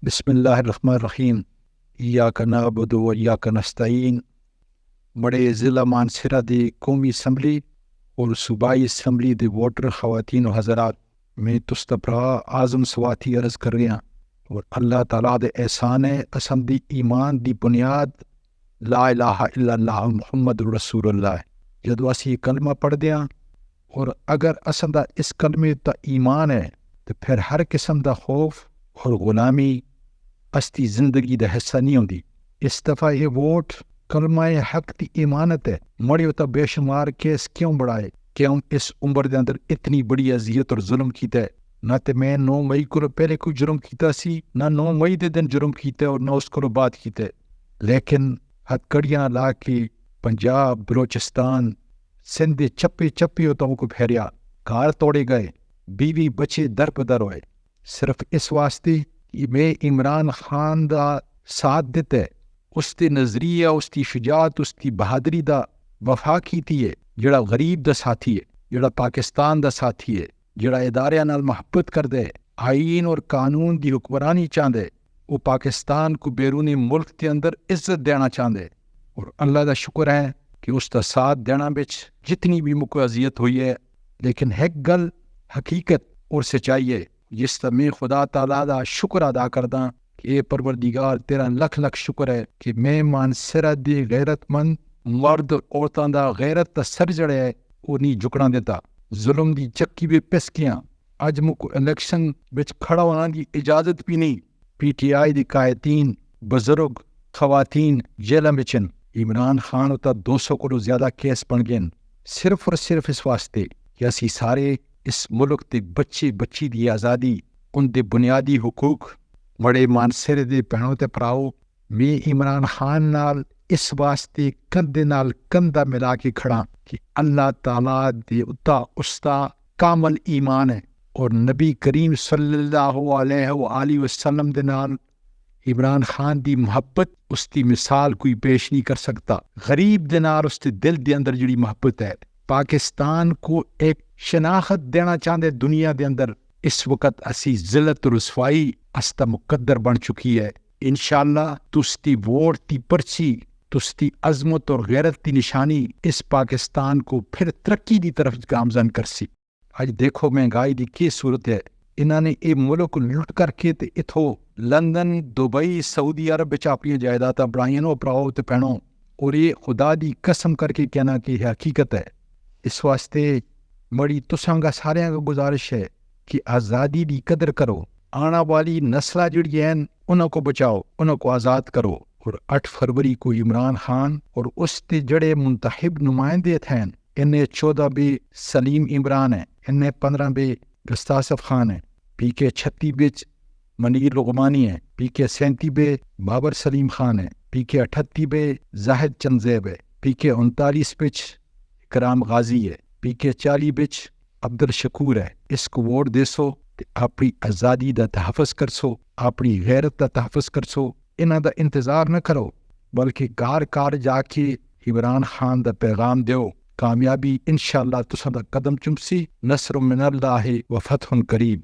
بسم اللہ الرحمن الرحیم۔ ایاک نعبد و ایاک نستعین۔ بڑے ضلع مانسہرہ دی قومی اسمبلی اور صوبائی اسمبلی دے ووٹر خواتین و حضرات، میں تستپرا اعظم سواتی عرض کر رہا اور اللہ تعالیٰ دے احسان ہے اسم دی ایمان دی بنیاد لا الہ الا اللہ محمد رسول اللہ ہے۔ جدو اسی کلمہ پڑھ دیاں اور اگر اسم دا اس کلمے تا ایمان ہے تو پھر ہر قسم دا خوف اور غلامی استی زندگی دا حصہ نہیں ہوندی۔ اس دفعہ یہ ووٹ کلمہ حق دی ایمانت ہے۔ مڑی ہوتا بے شمار کیس کیوں بڑھائے؟ کیوں اس عمر دے اندر اتنی بڑی اذیت اور ظلم کیتا ہے؟ نہ تے میں 9 مئی کو پہلے کوئی جرم کیتا سی، نہ 9 مئی دے دن جرم کیتا ہے اور نہ اس کو بعد کیتا ہے، لیکن ہتھکڑیاں لا کے پنجاب، بلوچستان، سندھ چپے چپے ہوتا کو پھیریا، گھر توڑے گئے، بیوی بچے در بدر ہوئے، صرف اس واسطے کہ میں عمران خان دا ساتھ دیتا ہے، اس دی نظریہ، اس دی شجاعت، اس دی بہادری دا وفا کیتی ہے، جڑا غریب دا ساتھی ہے، جڑا پاکستان دا ساتھی ہے، جڑا ادارے نال محبت کر دے، آئین اور قانون دی حکمرانی چاہدے، وہ پاکستان کو بیرونی ملک کے اندر عزت دینا چاہدے، اور اللہ دا شکر ہے کہ اس دا ساتھ دینا بچ جتنی بھی مکو اذیت ہوئی ہے، لیکن ایک گل حقیقت اور سچائی ہے جس تا میں خدا تعالیٰ دا شکر ادا کرداں کہ اے پروردگار تیرا لکھ لکھ شکر ہے کہ میں مانسہرہ دی غیرت مند مرد عورتاں دا غیرت تا سر جڑے ہے وہ نہیں جھکنا دیتا۔ ظلم دی چکی بھی پس کیاں، اج مکو الیکشن بچ کھڑا ہونا دی اجازت بھی نہیں۔ پی ٹی آئی دی قائدین، بزرگ، خواتین جیلوں بچن۔ عمران خان ہوتا 200 کو زیادہ کیس بن گئے صرف اور صرف اس واسطے کہ اسی سارے اس ملک دے بچے بچی دی آزادی، ان دے بنیادی حقوق بڑے مانسہرے دے بہنوں تے پراؤ، میں عمران خان نال اس واسطے کندھے نال کندھا ملا کے کھڑا کہ اللہ تعالیٰ دے اتا استا کامل ایمان ہے، اور نبی کریم صلی اللہ علیہ وآلہ وسلم دے نال عمران خان دی محبت اس دی مثال کوئی پیش نہیں کر سکتا۔ غریب دے نال اس دے دل دے اندر جڑی محبت ہے، پاکستان کو ایک شناخت دینا چاہتے دنیا دے اندر، اس وقت اسی ذلت و رسوائی استا مقدر بن چکی ہے۔ انشاءاللہ تستی ووٹ دی پرچی، تستی عظمت اور غیرت دی نشانی اس پاکستان کو پھر ترقی دی طرف گامزن کرسی۔ آج دیکھو مہنگائی دی کی صورت ہے، انہوں نے یہ ملک لٹ کر کے تے اتھو لندن، دبئی، سعودی عرب بچ اپنی جائیداداں بڑھائیاں نو پراؤ تے پہنو، اور یہ خدا دی قسم کر کے کہنا کہ یہ حقیقت ہے۔ اس واسطے بڑی تسانگا ساریاں کا گزارش ہے کہ آزادی دی قدر کرو، آنا والی نسلہ جڑی ہیں انہوں کو بچاؤ، انہوں کو آزاد کرو۔ اور 8 فروری کو عمران خان اور اس تے جڑے منتخب نمائندے تھے، انہیں 14 بے سلیم عمران ہیں، انہیں 15 بے گستاصف خان ہیں، پی کے 36 بچ منیر لغمانی ہیں، پی کے 37 بے بابر سلیم خان ہیں، پی کے 38 بے زاہد چنزیب ہے، پی کے 39 بچ اکرام غازی ہے، پی کے 40 بچ عبد الشکور ہے۔ اس کو ووٹ دے سو تے اپنی آزادی دا تحفظ کر سو، اپنی غیرت دا تحفظ کر سو، انہاں دا انتظار نہ کرو بلکہ کار کار جا کے عمران خان دا پیغام دیو۔ کامیابی انشاءاللہ تساں دا قدم چمسی، نصر من اللہ و فتح قریب۔